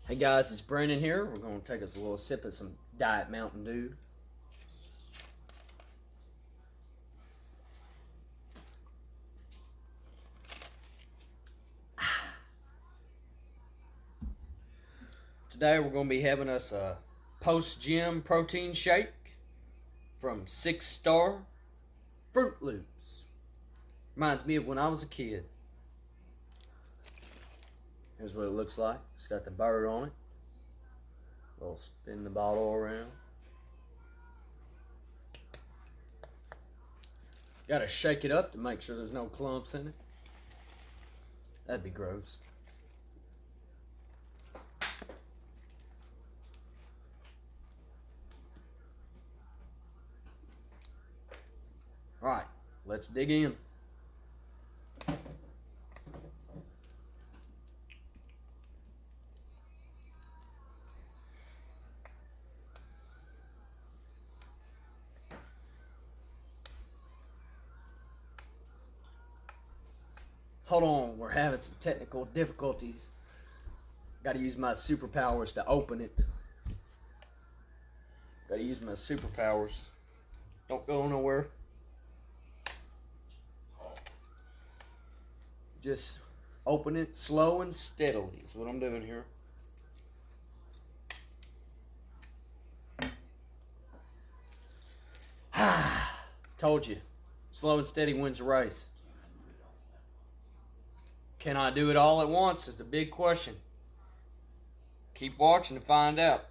Hey guys, it's Brandon here. We're going to take us a little sip of some Diet Mountain Dew. Today we're going to be having us a post-gym protein shake from 6 Star Fruit Loops. Reminds me of when I was a kid. Here's what it looks like. It's got the bird on it. We'll spin the bottle around. Got to shake it up to make sure there's no clumps in it. That'd be gross. All right, let's dig in. Hold on, we're having some technical difficulties. Got to use my superpowers to open it. Got to use my superpowers. Don't go nowhere. Just open it slow and steadily is what I'm doing here. Told you, slow and steady wins the race. Can I do it all at once is the big question. Keep watching to find out.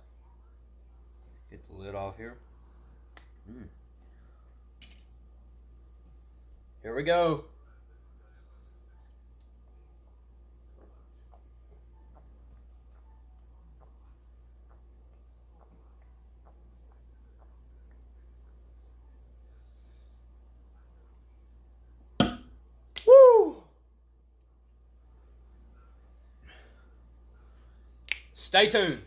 Get the lid off here. Here we go. Woo! Stay tuned.